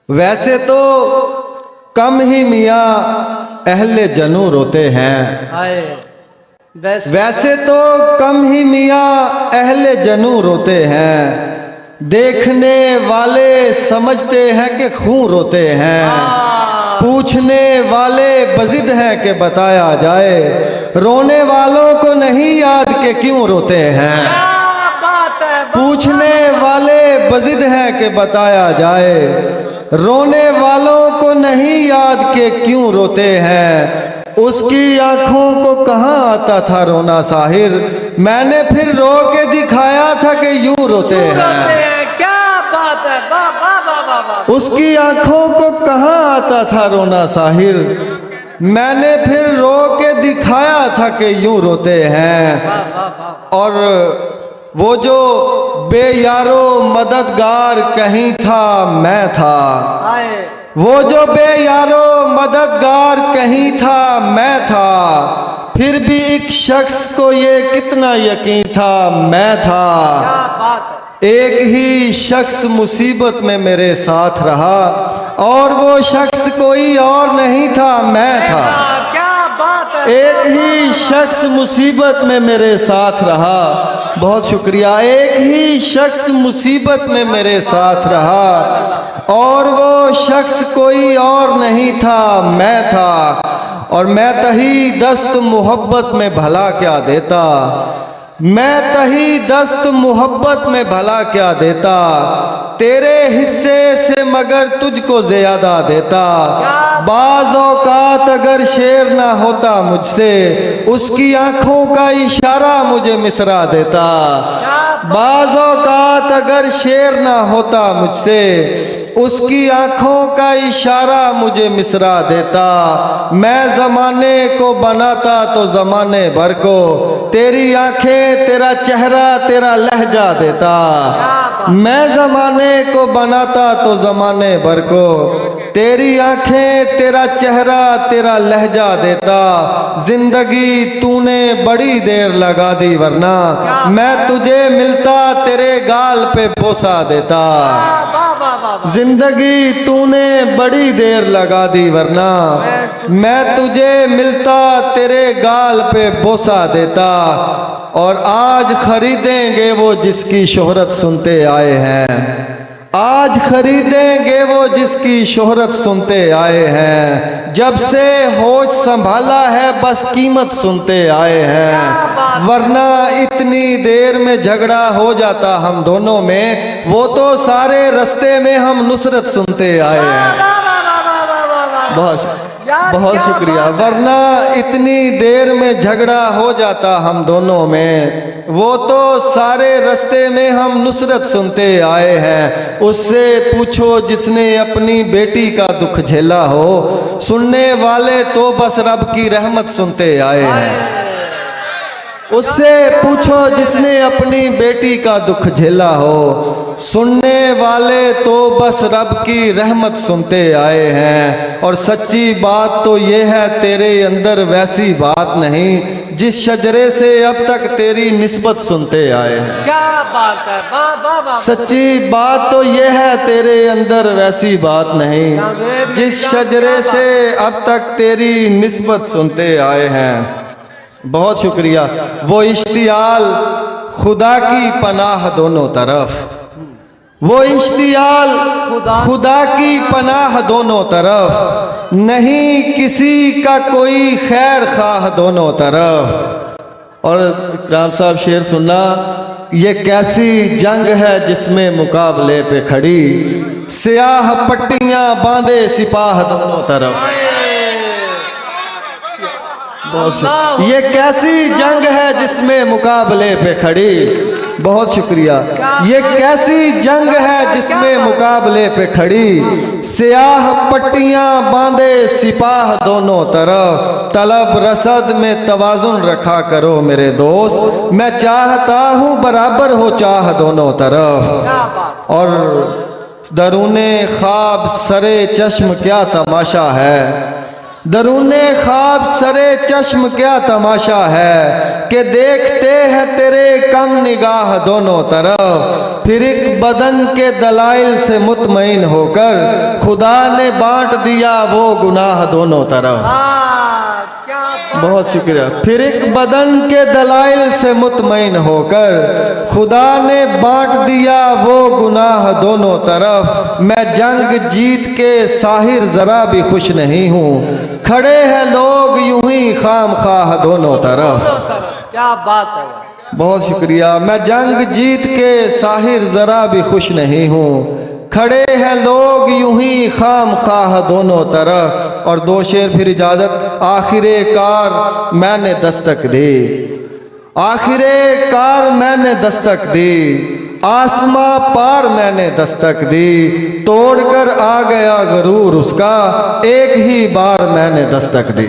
वैसे तो कम ही मियाँ अहले जनू रोते हैं। वैसे तो कम ही मियाँ अहले जनू रोते हैं। देखने वाले समझते हैं कि खून रोते हैं। पूछने वाले बजिद हैं कि बताया जाए। रोने वालों को नहीं याद कि क्यों रोते हैं। पूछने वाले बजिद हैं कि बताया जाए। रोने वालों को नहीं याद के क्यों रोते हैं। उसकी आंखों को कहाँ आता था रोना साहिर। मैंने फिर रो के दिखाया था कि यूं रोते हैं। क्या बात है, वाह वाह वाह वाह वाह। उसकी आंखों को कहाँ आता था रोना साहिर। मैंने फिर रो के दिखाया था कि यूं रोते हैं। और वो जो बेयारो मददगार कहीं था मैं था। वो जो बेयारो मददगार कहीं था मैं था। फिर भी एक शख्स को ये कितना यकीन था मैं था। एक ही शख्स मुसीबत में मेरे साथ रहा और वो शख्स कोई और नहीं था मैं था। एक ही शख्स मुसीबत में मेरे साथ रहा। बहुत शुक्रिया। एक ही शख्स मुसीबत में मेरे साथ रहा और वो शख्स कोई और नहीं था मैं था। और मैं तही दस्त मोहब्बत में भला क्या देता। मैं तही दस्त मोहब्बत में भला क्या देता। तेरे हिस्से से मगर तुझको ज्यादा देता। बाज़ औकात अगर शेर ना होता मुझसे उसकी आंखों का इशारा मुझे मिसरा देता। बाज़ औकात अगर शेर ना होता मुझसे उसकी आंखों का इशारा मुझे मिसरा देता। मैं ज़माने को बनाता तो ज़माने भर को तेरी आंखें तेरा चेहरा तेरा लहजा देता। मैं ज़माने को बनाता तो ज़माने भर को तेरी आंखें तेरा चेहरा तेरा लहजा देता। जिंदगी तूने बड़ी देर लगा दी वरना मैं तुझे मिलता तेरे गाल पे बोसा देता। जिंदगी तूने बड़ी देर लगा दी वरना मैं तुझे मिलता तेरे गाल पे बोसा देता। और आज खरीदेंगे वो जिसकी शोहरत सुनते आए हैं। आज खरीदेंगे वो जिसकी शोहरत सुनते आए हैं। जब से होश संभाला है बस कीमत सुनते आए हैं। वरना इतनी देर में झगड़ा हो जाता हम दोनों में। वो तो सारे रास्ते में हम नुसरत सुनते आए हैं। बहुत शुक्रिया। वरना इतनी देर में झगड़ा हो जाता हम दोनों में। वो तो सारे रास्ते में हम नुसरत सुनते आए हैं। उससे पूछो जिसने अपनी बेटी का दुख झेला हो। सुनने वाले तो बस रब की रहमत सुनते आए हैं। उससे पूछो जिसने अपनी बेटी का दुख झेला हो। सुनने वाले तो बस रब की रहमत सुनते आए हैं। और सच्ची बात तो ये है तेरे अंदर वैसी बात नहीं जिस शजरे से अब तक तेरी निस्बत सुनते आए हैं। क्या बात है, वाह वाह वाह। सच्ची बात तो ये है तेरे अंदर वैसी बात नहीं जिस शजरे से अब तक तेरी निस्बत सुनते आए हैं। बहुत शुक्रिया। वो इश्तियाल खुदा की पनाह दोनों तरफ। वो इश्तियाल खुदा की पनाह दोनों तरफ। नहीं किसी का कोई खैर खाह दोनों तरफ। और राम साहब शेर सुनना। ये कैसी जंग है जिसमें मुकाबले पे खड़ी स्याह पट्टियां बांधे सिपाह दोनों तरफ। ये कैसी जंग है जिसमें मुकाबले पे खड़ी। बहुत शुक्रिया। ये कैसी जंग है जिसमें मुकाबले पे खड़ी स्याह पट्टियां बांधे सिपाह दोनों तरफ। तलब रसद में तवाजुन रखा करो मेरे दोस्त। मैं चाहता हूँ बराबर हो चाह दोनों तरफ। और दरूने ख्वाब सरे चश्म क्या तमाशा है। दरूने ख्वाब सरे चश्म क्या तमाशा है कि देखते हैं तेरे कम निगाह दोनों तरफ। फिर एक बदन के दलाइल से मुतमईन होकर खुदा ने बांट दिया वो गुनाह दोनों तरफ। क्या बात। बहुत शुक्रिया। फिर एक बदन के दलाइल से मुतमईन होकर खुदा ने बांट दिया वो गुनाह दोनों तरफ। मैं जंग जीत के साहिर जरा भी खुश नहीं हूँ, खड़े हैं लोग यूं ही खाम खाह दोनों तरफ। क्या बात है। बहुत शुक्रिया। मैं जंग जीत के साहिर जरा भी खुश नहीं हूँ, खड़े हैं लोग यूं ही खाम खाह दोनों तरफ। और दो शेर फिर इजाजत। आखिरे कार मैंने दस्तक दी, आखिरे कार मैंने दस्तक दी, आसमां पार मैंने दस्तक दी, तोड़कर आ गया गरूर उसका, एक ही बार मैंने दस्तक दी।